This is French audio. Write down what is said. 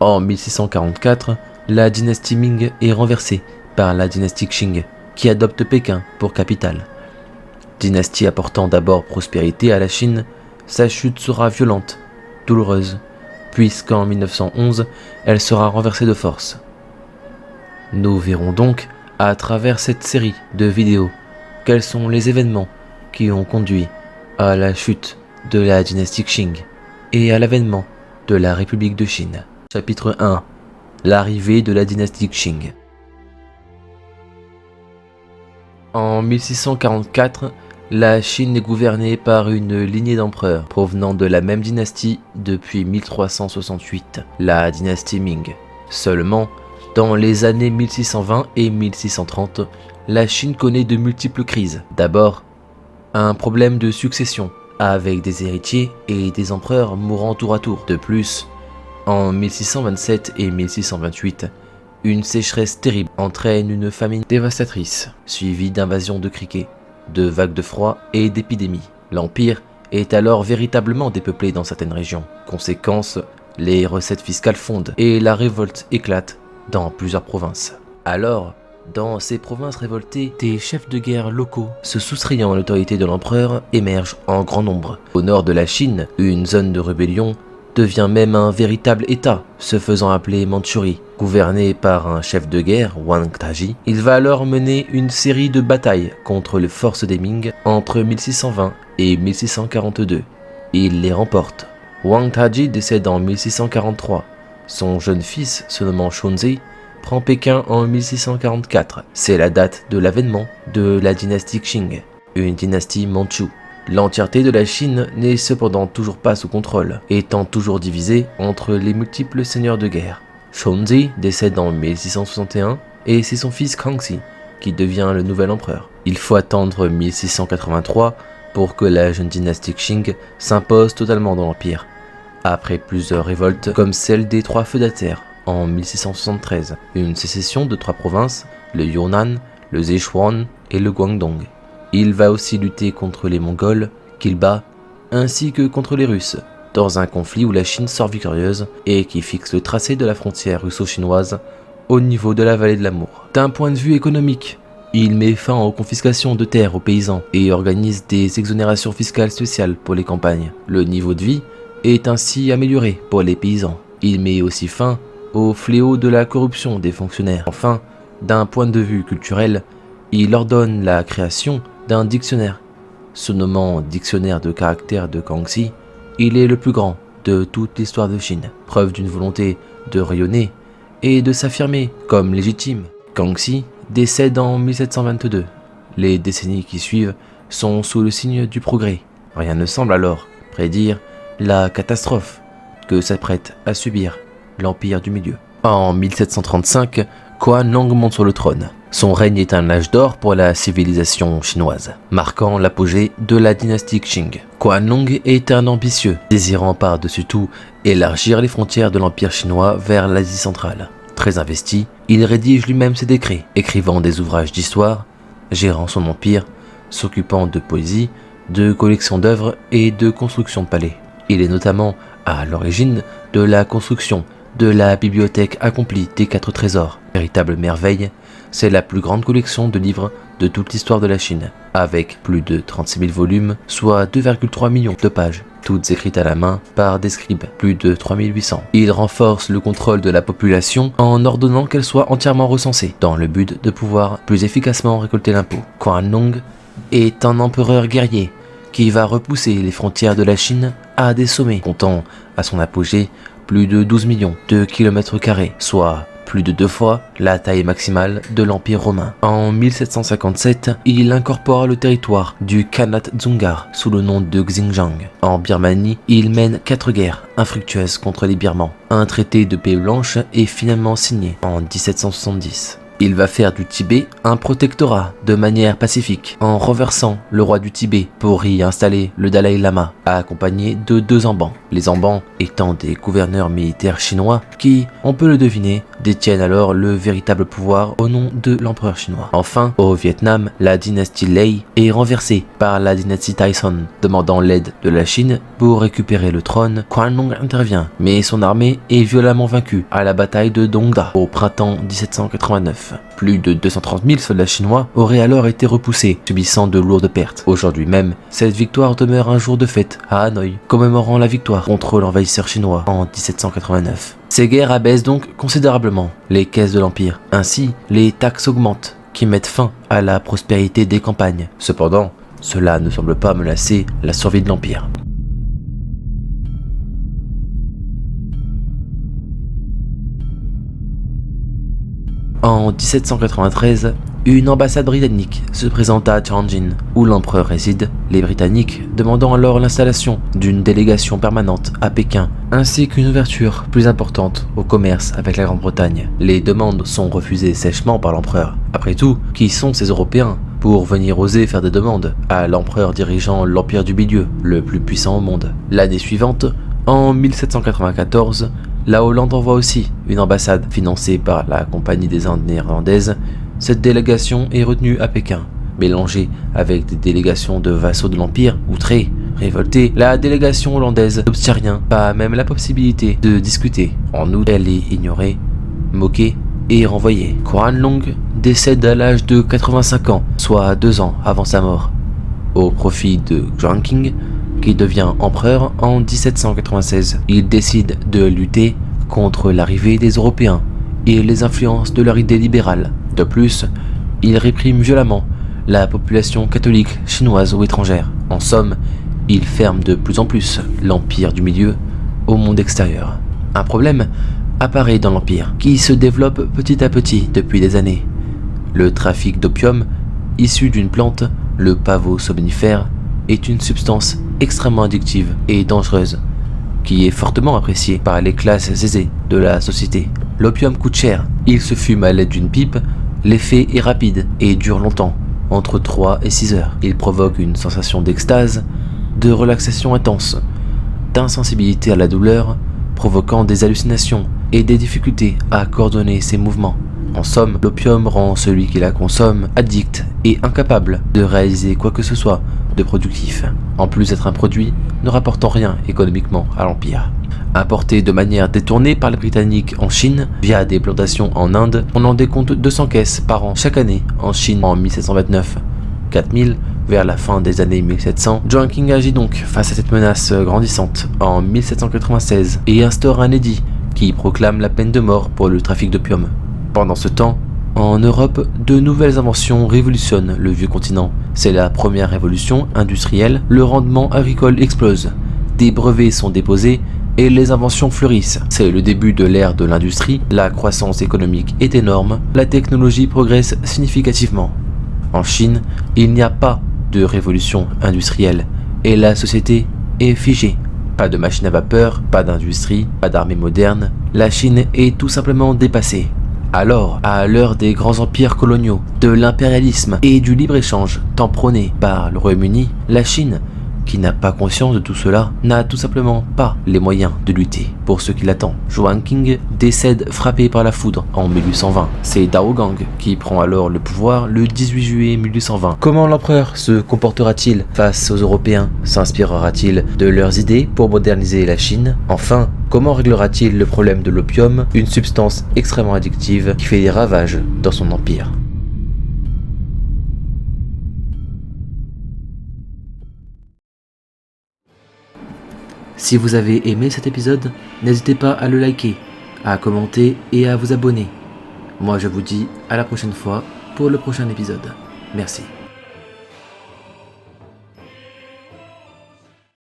En 1644, la dynastie Ming est renversée par la dynastie Qing, qui adopte Pékin pour capitale. Dynastie apportant d'abord prospérité à la Chine, sa chute sera violente, douloureuse, puisqu'en 1911, elle sera renversée de force. Nous verrons donc, à travers cette série de vidéos, quels sont les événements qui ont conduit à la chute de la dynastie Qing et à l'avènement de la République de Chine. Chapitre 1. L'arrivée de la dynastie Qing. En 1644, la Chine est gouvernée par une lignée d'empereurs provenant de la même dynastie depuis 1368, la dynastie Ming. Seulement, dans les années 1620 et 1630, la Chine connaît de multiples crises. D'abord, un problème de succession, avec des héritiers et des empereurs mourant tour à tour. De plus, en 1627 et 1628, une sécheresse terrible entraîne une famine dévastatrice, suivie d'invasions de criquets, de vagues de froid et d'épidémies. L'Empire est alors véritablement dépeuplé dans certaines régions. Conséquence, les recettes fiscales fondent et la révolte éclate dans plusieurs provinces. Alors, dans ces provinces révoltées, des chefs de guerre locaux se soustrayant à l'autorité de l'empereur émergent en grand nombre. Au nord de la Chine, une zone de rébellion devient même un véritable état, se faisant appeler Mandchourie. Gouverné par un chef de guerre, Wang Taji, il va alors mener une série de batailles contre les forces des Ming entre 1620 et 1642. Il les remporte. Wang Taji décède en 1643. Son jeune fils, se nommant Shunzhi, prend Pékin en 1644. C'est la date de l'avènement de la dynastie Qing, une dynastie mandchoue. L'entièreté de la Chine n'est cependant toujours pas sous contrôle, étant toujours divisée entre les multiples seigneurs de guerre. Shunzhi décède en 1661 et c'est son fils Kangxi qui devient le nouvel empereur. Il faut attendre 1683 pour que la jeune dynastie Qing s'impose totalement dans l'empire, après plusieurs révoltes comme celle des Trois Feudataires en 1673, une sécession de 3 provinces, le Yunnan, le Sichuan et le Guangdong. Il va aussi lutter contre les Mongols, qu'il bat, ainsi que contre les Russes, dans un conflit où la Chine sort victorieuse et qui fixe le tracé de la frontière russo-chinoise au niveau de la vallée de l'Amour. D'un point de vue économique, il met fin aux confiscations de terres aux paysans et organise des exonérations fiscales spéciales pour les campagnes. Le niveau de vie est ainsi amélioré pour les paysans. Il met aussi fin au fléau de la corruption des fonctionnaires. Enfin, d'un point de vue culturel, il ordonne la création d'un dictionnaire. Se nommant Dictionnaire de caractères de Kangxi, il est le plus grand de toute l'histoire de Chine, preuve d'une volonté de rayonner et de s'affirmer comme légitime. Kangxi décède en 1722. Les décennies qui suivent sont sous le signe du progrès. Rien ne semble alors prédire la catastrophe que s'apprête à subir l'Empire du Milieu. En 1735, Quanlong monte sur le trône. Son règne est un âge d'or pour la civilisation chinoise, marquant l'apogée de la dynastie Qing. Quanlong est un ambitieux, désirant par-dessus tout élargir les frontières de l'Empire chinois vers l'Asie centrale. Très investi, il rédige lui-même ses décrets, écrivant des ouvrages d'histoire, gérant son empire, s'occupant de poésie, de collections d'œuvres et de construction de palais. Il est notamment à l'origine de la construction de la bibliothèque accomplie des 4 trésors. Véritable merveille, c'est la plus grande collection de livres de toute l'histoire de la Chine, avec plus de 36 000 volumes, soit 2,3 millions de pages, toutes écrites à la main par des scribes, plus de 3800. Il renforce le contrôle de la population en ordonnant qu'elle soit entièrement recensée, dans le but de pouvoir plus efficacement récolter l'impôt. Quanlong est un empereur guerrier qui va repousser les frontières de la Chine à des sommets, comptant à son apogée plus de 12 millions de kilomètres carrés, soit plus de 2 fois la taille maximale de l'Empire romain. En 1757, il incorpore le territoire du Khanat Dzungar sous le nom de Xinjiang. En Birmanie, il mène 4 guerres infructueuses contre les Birmans. Un traité de paix blanche est finalement signé en 1770. Il va faire du Tibet un protectorat de manière pacifique, en renversant le roi du Tibet pour y installer le Dalai Lama, accompagné de 2 ambans. Les ambans étant des gouverneurs militaires chinois qui, on peut le deviner, détiennent alors le véritable pouvoir au nom de l'empereur chinois. Enfin, au Vietnam, la dynastie Lei est renversée par la dynastie Tyson. Demandant l'aide de la Chine pour récupérer le trône, Qianlong intervient, mais son armée est violemment vaincue à la bataille de Dong Da au printemps 1789. Plus de 230 000 soldats chinois auraient alors été repoussés, subissant de lourdes pertes. Aujourd'hui même, cette victoire demeure un jour de fête à Hanoï, commémorant la victoire contre l'envahisseur chinois en 1789. Ces guerres abaissent donc considérablement les caisses de l'Empire. Ainsi, les taxes augmentent, qui mettent fin à la prospérité des campagnes. Cependant, cela ne semble pas menacer la survie de l'Empire. En 1793, une ambassade britannique se présente à Tianjin, où l'empereur réside, les Britanniques demandant alors l'installation d'une délégation permanente à Pékin, ainsi qu'une ouverture plus importante au commerce avec la Grande-Bretagne. Les demandes sont refusées sèchement par l'empereur. Après tout, qui sont ces Européens pour venir oser faire des demandes à l'empereur dirigeant l'Empire du Milieu, le plus puissant au monde? L'année suivante, en 1794, la Hollande envoie aussi une ambassade financée par la Compagnie des Indes néerlandaises. Cette délégation est retenue à Pékin. Mélangée avec des délégations de vassaux de l'Empire, outrés, révoltés, la délégation hollandaise n'obtient rien, pas même la possibilité de discuter. En outre, elle est ignorée, moquée et renvoyée. Qianlong décède à l'âge de 85 ans, soit 2 ans avant sa mort, au profit de Zhuang, qui devient empereur en 1796. Il décide de lutter contre l'arrivée des Européens et les influences de leur idée libérale. De plus, il réprime violemment la population catholique chinoise ou étrangère. En somme, il ferme de plus en plus l'Empire du Milieu au monde extérieur. Un problème apparaît dans l'Empire, qui se développe petit à petit depuis des années. Le trafic d'opium, issu d'une plante, le pavot somnifère, est une substance extrêmement addictive et dangereuse, qui est fortement appréciée par les classes aisées de la société. L'opium coûte cher, il se fume à l'aide d'une pipe, l'effet est rapide et dure longtemps, entre 3 et 6 heures. Il provoque une sensation d'extase, de relaxation intense, d'insensibilité à la douleur, provoquant des hallucinations et des difficultés à coordonner ses mouvements. En somme, l'opium rend celui qui la consomme addict et incapable de réaliser quoi que ce soit de productif, en plus d'être un produit ne rapportant rien économiquement à l'Empire. Importé de manière détournée par les Britanniques en Chine via des plantations en Inde, on en décompte 200 caisses par an chaque année en Chine en 1729, 4000 vers la fin des années 1700. Zhuang agit donc face à cette menace grandissante en 1796 et instaure un édit qui proclame la peine de mort pour le trafic d'opium. Pendant ce temps, en Europe, de nouvelles inventions révolutionnent le vieux continent. C'est la première révolution industrielle, le rendement agricole explose, des brevets sont déposés et les inventions fleurissent. C'est le début de l'ère de l'industrie, la croissance économique est énorme, la technologie progresse significativement. En Chine, il n'y a pas de révolution industrielle et la société est figée. Pas de machines à vapeur, pas d'industrie, pas d'armée moderne, la Chine est tout simplement dépassée. Alors, à l'heure des grands empires coloniaux, de l'impérialisme et du libre-échange tant prôné par le Royaume-Uni, la Chine, qui n'a pas conscience de tout cela, n'a tout simplement pas les moyens de lutter pour ce qui l'attend. Zhuang décède frappé par la foudre en 1820. C'est Dao Gang qui prend alors le pouvoir le 18 juillet 1820. Comment l'empereur se comportera-t-il face aux Européens? S'inspirera-t-il de leurs idées pour moderniser la Chine? Enfin, comment réglera-t-il le problème de l'opium, une substance extrêmement addictive qui fait des ravages dans son empire? Si vous avez aimé cet épisode, n'hésitez pas à le liker, à commenter et à vous abonner. Moi je vous dis à la prochaine fois pour le prochain épisode. Merci.